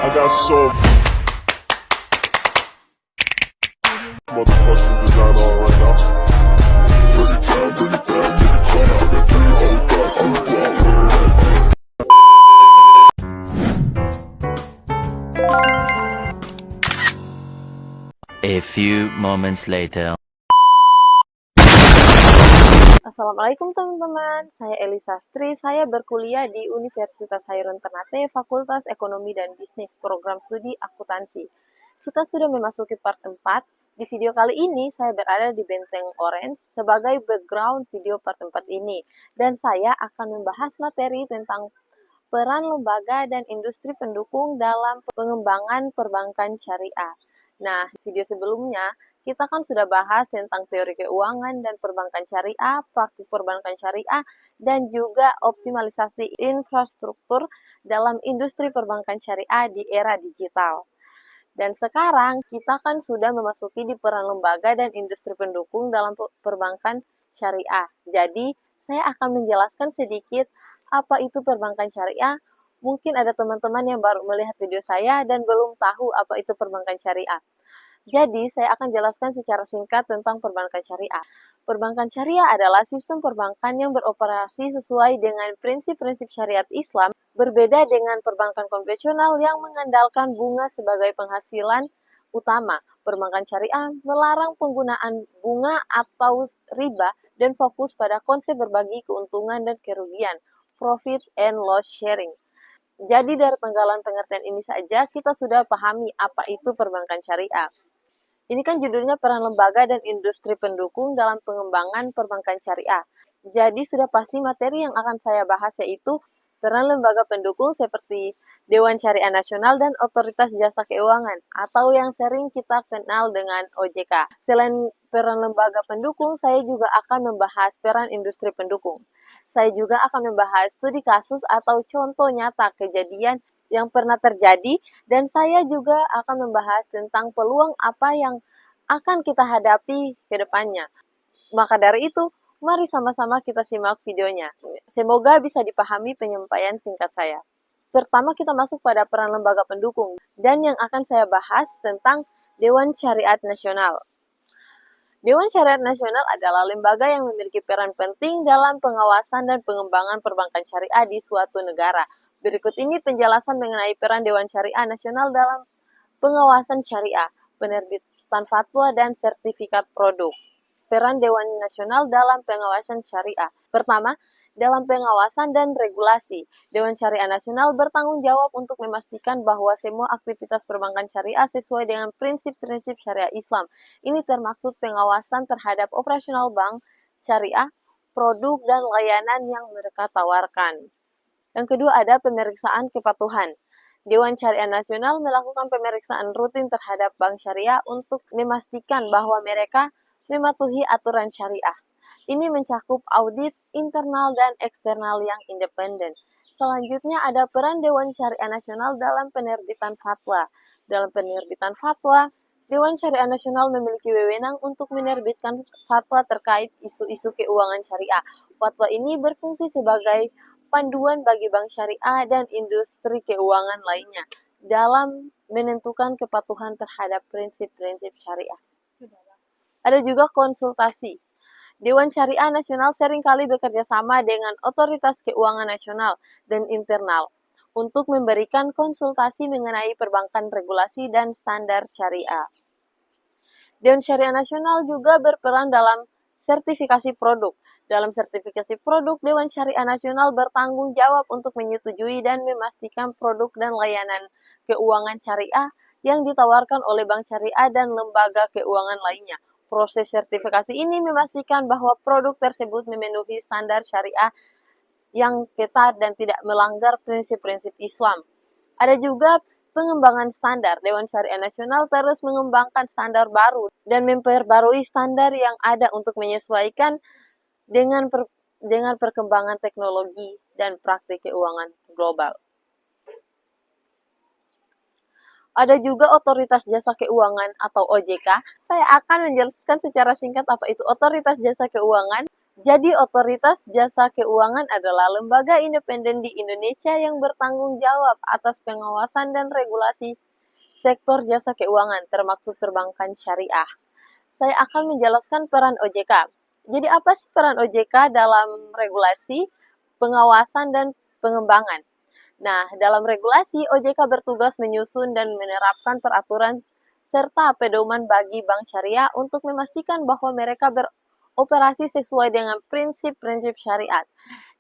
I got so motherfucking design on right now. Bring it down, bring it down, bring it down. I got three old guys, I'm down. A few moments later. Assalamualaikum teman-teman, saya Eli Sastri, saya berkuliah di Universitas Hairun Ternate, Fakultas Ekonomi dan Bisnis, Program Studi Akuntansi. Kita sudah memasuki part 4. Di video kali ini, saya berada di Benteng Orange sebagai background video part 4 ini. Dan saya akan membahas materi tentang peran lembaga dan industri pendukung dalam pengembangan perbankan syariah. Nah, video sebelumnya, kita kan sudah bahas tentang teori keuangan dan perbankan syariah, praktik perbankan syariah, dan juga optimalisasi infrastruktur dalam industri perbankan syariah di era digital. Dan sekarang kita kan sudah memasuki di peran lembaga dan industri pendukung dalam perbankan syariah. Jadi, saya akan menjelaskan sedikit apa itu perbankan syariah. Mungkin ada teman-teman yang baru melihat video saya dan belum tahu apa itu perbankan syariah. Jadi, saya akan jelaskan secara singkat tentang perbankan syariah. Perbankan syariah adalah sistem perbankan yang beroperasi sesuai dengan prinsip-prinsip syariat Islam, berbeda dengan perbankan konvensional yang mengandalkan bunga sebagai penghasilan utama. Perbankan syariah melarang penggunaan bunga atau riba dan fokus pada konsep berbagi keuntungan dan kerugian, profit and loss sharing. Jadi dari penggalan pengertian ini saja kita sudah pahami apa itu perbankan syariah. Ini kan judulnya peran lembaga dan industri pendukung dalam pengembangan perbankan syariah. Jadi sudah pasti materi yang akan saya bahas yaitu peran lembaga pendukung seperti Dewan Syariah Nasional dan Otoritas Jasa Keuangan atau yang sering kita kenal dengan OJK. Selain peran lembaga pendukung, saya juga akan membahas peran industri pendukung. Saya juga akan membahas studi kasus atau contoh nyata kejadian yang pernah terjadi, dan saya juga akan membahas tentang peluang apa yang akan kita hadapi ke depannya. Maka dari itu, mari sama-sama kita simak videonya. Semoga bisa dipahami penyampaian singkat saya. Pertama kita masuk pada peran lembaga pendukung, dan yang akan saya bahas tentang Dewan Syariat Nasional. Dewan Syariat Nasional adalah lembaga yang memiliki peran penting dalam pengawasan dan pengembangan perbankan syariah di suatu negara. Berikut ini penjelasan mengenai peran Dewan Syariah Nasional dalam pengawasan syariah, penerbitan fatwa, dan sertifikat produk. Peran Dewan Nasional dalam pengawasan syariah. Pertama, dalam pengawasan dan regulasi. Dewan Syariah Nasional bertanggung jawab untuk memastikan bahwa semua aktivitas perbankan syariah sesuai dengan prinsip-prinsip syariah Islam. Ini termaksud pengawasan terhadap operasional bank syariah, produk, dan layanan yang mereka tawarkan. Yang kedua ada pemeriksaan kepatuhan. Dewan Syariah Nasional melakukan pemeriksaan rutin terhadap bank syariah untuk memastikan bahwa mereka mematuhi aturan syariah. Ini mencakup audit internal dan eksternal yang independen. Selanjutnya ada peran Dewan Syariah Nasional dalam penerbitan fatwa. Dalam penerbitan fatwa, Dewan Syariah Nasional memiliki wewenang untuk menerbitkan fatwa terkait isu-isu keuangan syariah. Fatwa ini berfungsi sebagai panduan bagi bank syariah dan industri keuangan lainnya dalam menentukan kepatuhan terhadap prinsip-prinsip syariah. Ada juga konsultasi. Dewan Syariah Nasional seringkali bekerja sama dengan Otoritas Keuangan Nasional dan internal untuk memberikan konsultasi mengenai perbankan regulasi dan standar syariah. Dewan Syariah Nasional juga berperan dalam sertifikasi produk. Dalam sertifikasi produk, Dewan Syariah Nasional bertanggung jawab untuk menyetujui dan memastikan produk dan layanan keuangan syariah yang ditawarkan oleh bank syariah dan lembaga keuangan lainnya. Proses sertifikasi ini memastikan bahwa produk tersebut memenuhi standar syariah yang ketat dan tidak melanggar prinsip-prinsip Islam. Ada juga pengembangan standar. Dewan Syariah Nasional terus mengembangkan standar baru dan memperbarui standar yang ada untuk menyesuaikan dengan perkembangan teknologi dan praktik keuangan global. Ada juga Otoritas Jasa Keuangan atau OJK. Saya akan menjelaskan secara singkat apa itu Otoritas Jasa Keuangan. Jadi, Otoritas Jasa Keuangan adalah lembaga independen di Indonesia yang bertanggung jawab atas pengawasan dan regulasi sektor jasa keuangan, termasuk perbankan syariah. Saya akan menjelaskan peran OJK. Jadi, apa sih peran OJK dalam regulasi, pengawasan, dan pengembangan? Nah, dalam regulasi, OJK bertugas menyusun dan menerapkan peraturan serta pedoman bagi bank syariah untuk memastikan bahwa mereka beroperasi sesuai dengan prinsip-prinsip syariat.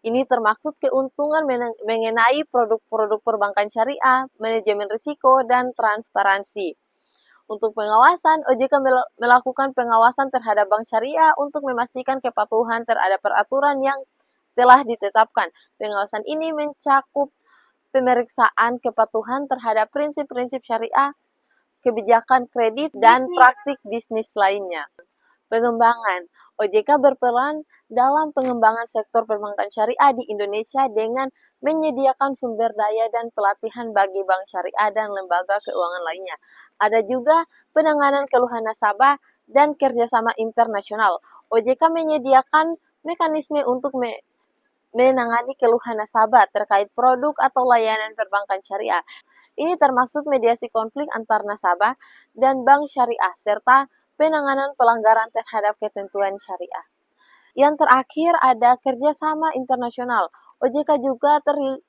Ini termaksud keuntungan mengenai produk-produk perbankan syariah, manajemen risiko, dan transparansi. Untuk pengawasan, OJK melakukan pengawasan terhadap bank syariah untuk memastikan kepatuhan terhadap peraturan yang telah ditetapkan. Pengawasan ini mencakup pemeriksaan kepatuhan terhadap prinsip-prinsip syariah, kebijakan kredit, dan praktik bisnis lainnya. Pengembangan. OJK berperan dalam pengembangan sektor perbankan syariah di Indonesia dengan menyediakan sumber daya dan pelatihan bagi bank syariah dan lembaga keuangan lainnya. Ada juga penanganan keluhan nasabah dan kerjasama internasional. OJK menyediakan mekanisme untuk menangani keluhan nasabah terkait produk atau layanan perbankan syariah. Ini termasuk mediasi konflik antar nasabah dan bank syariah, serta penanganan pelanggaran terhadap ketentuan syariah. Yang terakhir ada kerjasama internasional. OJK juga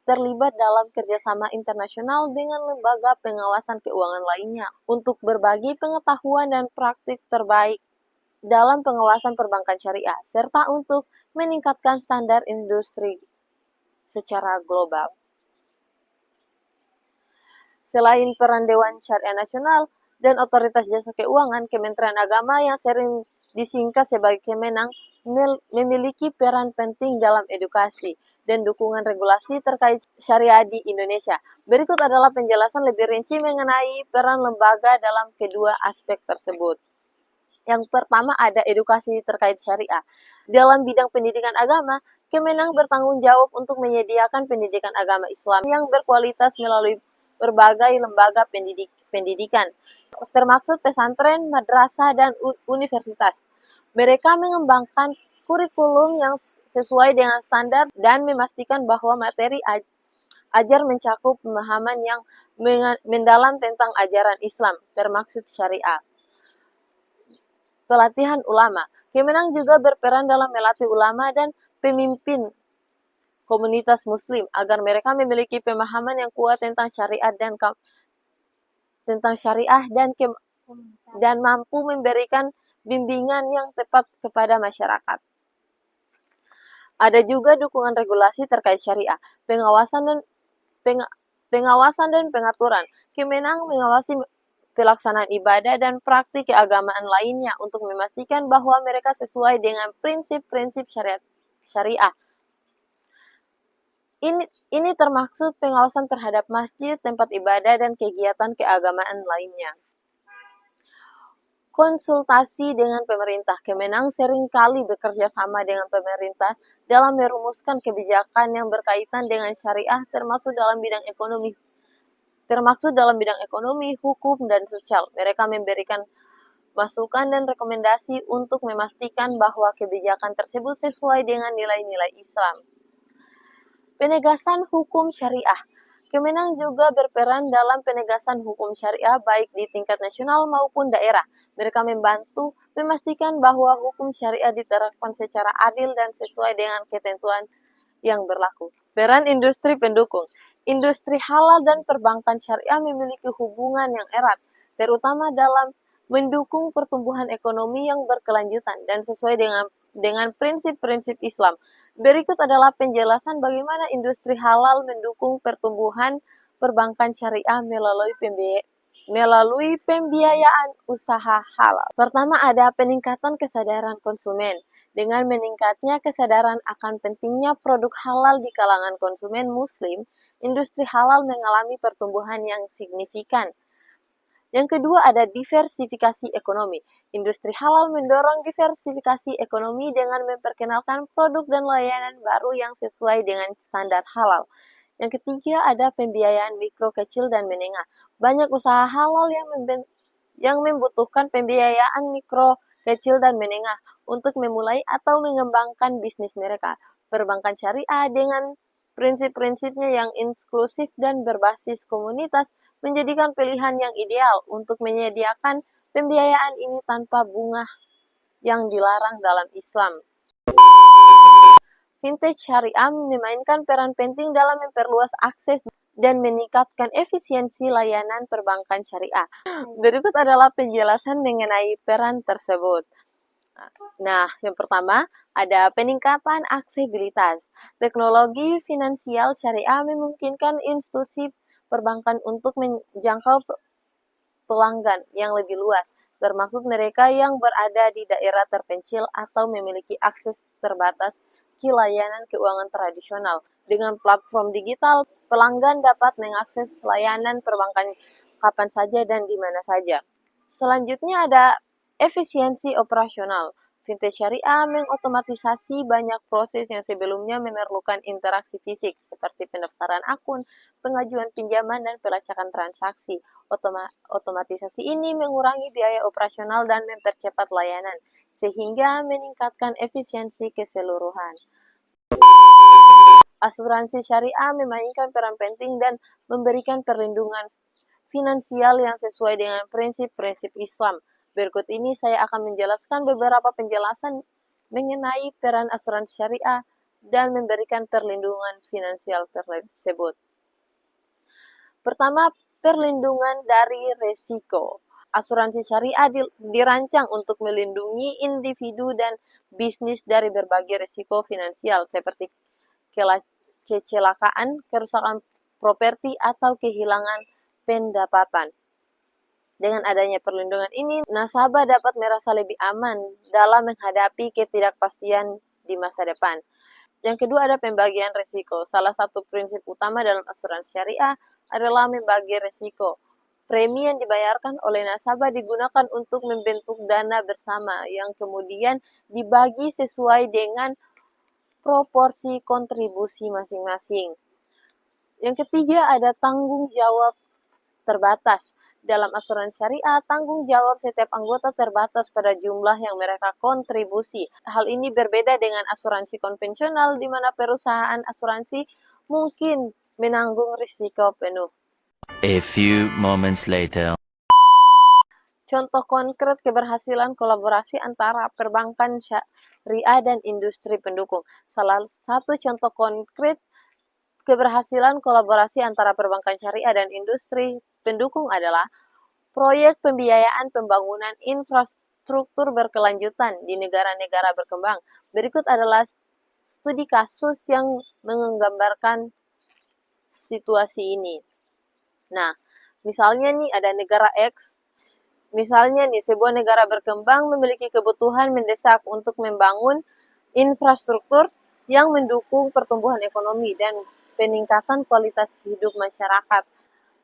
terlibat dalam kerjasama internasional dengan lembaga pengawasan keuangan lainnya untuk berbagi pengetahuan dan praktik terbaik dalam pengawasan perbankan syariah, serta untuk meningkatkan standar industri secara global. Selain peran Dewan Syariah Nasional dan Otoritas Jasa Keuangan, Kementerian Agama yang sering disingkat sebagai Kemenang memiliki peran penting dalam edukasi dan dukungan regulasi terkait syariah di Indonesia. Berikut adalah penjelasan lebih rinci mengenai peran lembaga dalam kedua aspek tersebut. Yang pertama ada edukasi terkait syariah. Dalam bidang pendidikan agama, Kemenang bertanggung jawab untuk menyediakan pendidikan agama Islam yang berkualitas melalui berbagai lembaga pendidikan, termasuk pesantren, madrasah, dan universitas. Mereka mengembangkan kurikulum yang sesuai dengan standar dan memastikan bahwa materi ajar mencakup pemahaman yang mendalam tentang ajaran Islam, termasuk syariah. Pelatihan ulama. Kemenang juga berperan dalam melatih ulama dan pemimpin komunitas muslim agar mereka memiliki pemahaman yang kuat tentang syariat dan mampu memberikan bimbingan yang tepat kepada masyarakat. Ada juga dukungan regulasi terkait syariah, pengawasan dan pengaturan. Kemenang mengawasi pelaksanaan ibadah dan praktik keagamaan lainnya untuk memastikan bahwa mereka sesuai dengan prinsip-prinsip syariah. Ini termaksud pengawasan terhadap masjid, tempat ibadah, dan kegiatan keagamaan lainnya. Konsultasi dengan pemerintah. Kemenang seringkali bekerja sama dengan pemerintah dalam merumuskan kebijakan yang berkaitan dengan syariah termasuk dalam bidang ekonomi, hukum, dan sosial. Mereka memberikan masukan dan rekomendasi untuk memastikan bahwa kebijakan tersebut sesuai dengan nilai-nilai Islam. Penegasan hukum syariah. Kemenang juga berperan dalam penegasan hukum syariah baik di tingkat nasional maupun daerah. Mereka membantu memastikan bahwa hukum syariah diterapkan secara adil dan sesuai dengan ketentuan yang berlaku. Peran industri pendukung. Industri halal dan perbankan syariah memiliki hubungan yang erat, terutama dalam mendukung pertumbuhan ekonomi yang berkelanjutan dan sesuai dengan prinsip-prinsip Islam. Berikut adalah penjelasan bagaimana industri halal mendukung pertumbuhan perbankan syariah melalui pembiayaan usaha halal. Pertama, ada peningkatan kesadaran konsumen. Dengan meningkatnya kesadaran akan pentingnya produk halal di kalangan konsumen muslim, industri halal mengalami pertumbuhan yang signifikan. Yang kedua ada diversifikasi ekonomi. Industri halal mendorong diversifikasi ekonomi dengan memperkenalkan produk dan layanan baru yang sesuai dengan standar halal. Yang ketiga ada pembiayaan mikro, kecil, dan menengah. Banyak usaha halal yang membutuhkan pembiayaan mikro, kecil, dan menengah untuk memulai atau mengembangkan bisnis mereka. Perbankan syariah dengan prinsip-prinsipnya yang inklusif dan berbasis komunitas menjadikan pilihan yang ideal untuk menyediakan pembiayaan ini tanpa bunga yang dilarang dalam Islam. Fintech syariah memainkan peran penting dalam memperluas akses dan meningkatkan efisiensi layanan perbankan syariah. Berikut adalah penjelasan mengenai peran tersebut. Nah, yang pertama, ada peningkatan aksesibilitas. Teknologi finansial syariah memungkinkan institusi perbankan untuk menjangkau pelanggan yang lebih luas, termasuk mereka yang berada di daerah terpencil atau memiliki akses terbatas ke layanan keuangan tradisional. Dengan platform digital, pelanggan dapat mengakses layanan perbankan kapan saja dan di mana saja. Selanjutnya ada efisiensi operasional. Fintech syariah mengotomatisasi banyak proses yang sebelumnya memerlukan interaksi fisik, seperti pendaftaran akun, pengajuan pinjaman, dan pelacakan transaksi. Otomatisasi ini mengurangi biaya operasional dan mempercepat layanan, sehingga meningkatkan efisiensi keseluruhan. Asuransi syariah memainkan peran penting dan memberikan perlindungan finansial yang sesuai dengan prinsip-prinsip Islam. Berikut ini saya akan menjelaskan beberapa penjelasan mengenai peran asuransi syariah dan memberikan perlindungan finansial tersebut. Pertama, perlindungan dari risiko. Asuransi syariah dirancang untuk melindungi individu dan bisnis dari berbagai risiko finansial seperti kecelakaan, kerusakan properti, atau kehilangan pendapatan. Dengan adanya perlindungan ini, nasabah dapat merasa lebih aman dalam menghadapi ketidakpastian di masa depan. Yang kedua ada pembagian risiko. Salah satu prinsip utama dalam asuransi syariah adalah membagi risiko. Premi yang dibayarkan oleh nasabah digunakan untuk membentuk dana bersama yang kemudian dibagi sesuai dengan proporsi kontribusi masing-masing. Yang ketiga ada tanggung jawab terbatas. Dalam asuransi syariah, tanggung jawab setiap anggota terbatas pada jumlah yang mereka kontribusi. Hal ini berbeda dengan asuransi konvensional di mana perusahaan asuransi mungkin menanggung risiko penuh. A few moments later. Contoh konkret keberhasilan kolaborasi antara perbankan syariah dan industri pendukung. Salah satu contoh konkret keberhasilan kolaborasi antara perbankan syariah dan industri pendukung adalah proyek pembiayaan pembangunan infrastruktur berkelanjutan di negara-negara berkembang. Berikut adalah studi kasus yang menggambarkan situasi ini. Nah, misalnya nih ada negara X. Misalnya nih sebuah negara berkembang memiliki kebutuhan mendesak untuk membangun infrastruktur yang mendukung pertumbuhan ekonomi dan peningkatan kualitas hidup masyarakat.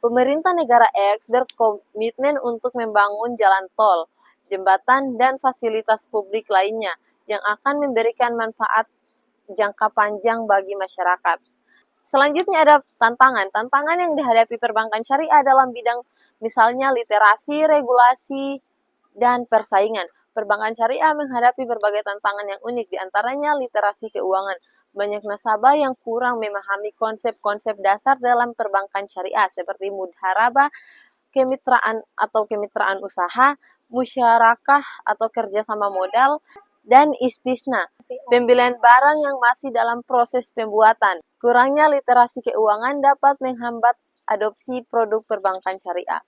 Pemerintah negara X berkomitmen untuk membangun jalan tol, jembatan, dan fasilitas publik lainnya yang akan memberikan manfaat jangka panjang bagi masyarakat. Selanjutnya ada tantangan. Tantangan yang dihadapi perbankan syariah dalam bidang misalnya literasi, regulasi, dan persaingan. Perbankan syariah menghadapi berbagai tantangan yang unik, di antaranya literasi keuangan. Banyak nasabah yang kurang memahami konsep-konsep dasar dalam perbankan syariah seperti mudharabah, kemitraan usaha, musyarakah atau kerjasama modal, dan istisna, pembelian barang yang masih dalam proses pembuatan. Kurangnya literasi keuangan dapat menghambat adopsi produk perbankan syariah.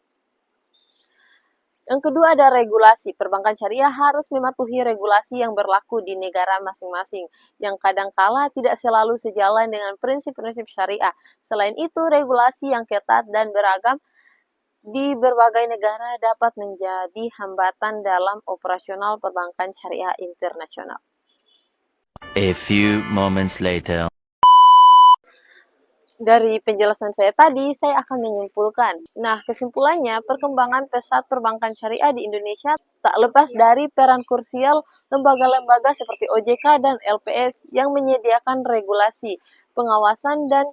Yang kedua ada regulasi. Perbankan syariah harus mematuhi regulasi yang berlaku di negara masing-masing, yang kadangkala tidak selalu sejalan dengan prinsip-prinsip syariah. Selain itu, regulasi yang ketat dan beragam di berbagai negara dapat menjadi hambatan dalam operasional perbankan syariah internasional. A few moments later. Dari penjelasan saya tadi, saya akan menyimpulkan. Nah, kesimpulannya, perkembangan pesat perbankan syariah di Indonesia tak lepas dari peran krusial lembaga-lembaga seperti OJK dan LPS yang menyediakan regulasi, pengawasan, dan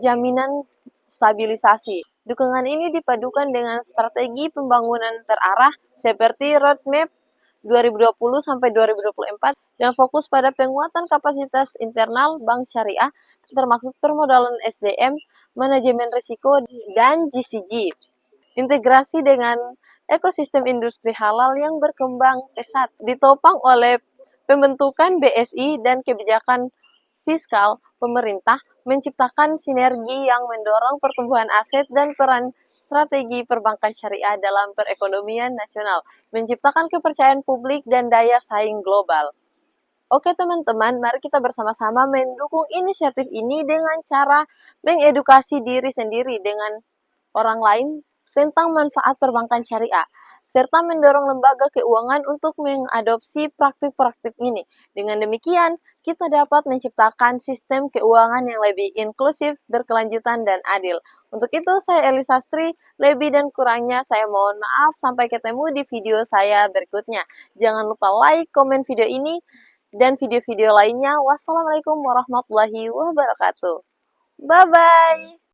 jaminan stabilisasi. Dukungan ini dipadukan dengan strategi pembangunan terarah seperti roadmap 2020 sampai 2024 yang fokus pada penguatan kapasitas internal bank syariah termasuk permodalan SDM, manajemen risiko, dan GCG. Integrasi dengan ekosistem industri halal yang berkembang pesat ditopang oleh pembentukan BSI dan kebijakan fiskal pemerintah menciptakan sinergi yang mendorong pertumbuhan aset dan peran strategi perbankan syariah dalam perekonomian nasional, menciptakan kepercayaan publik dan daya saing global. Oke teman-teman, mari kita bersama-sama mendukung inisiatif ini dengan cara mengedukasi diri sendiri dengan orang lain tentang manfaat perbankan syariah, serta mendorong lembaga keuangan untuk mengadopsi praktik-praktik ini. Dengan demikian, kita dapat menciptakan sistem keuangan yang lebih inklusif, berkelanjutan, dan adil. Untuk itu, saya Eli Sastri, lebih dan kurangnya saya mohon maaf. Sampai ketemu di video saya berikutnya. Jangan lupa like, komen video ini, dan video-video lainnya. Wassalamualaikum warahmatullahi wabarakatuh. Bye-bye!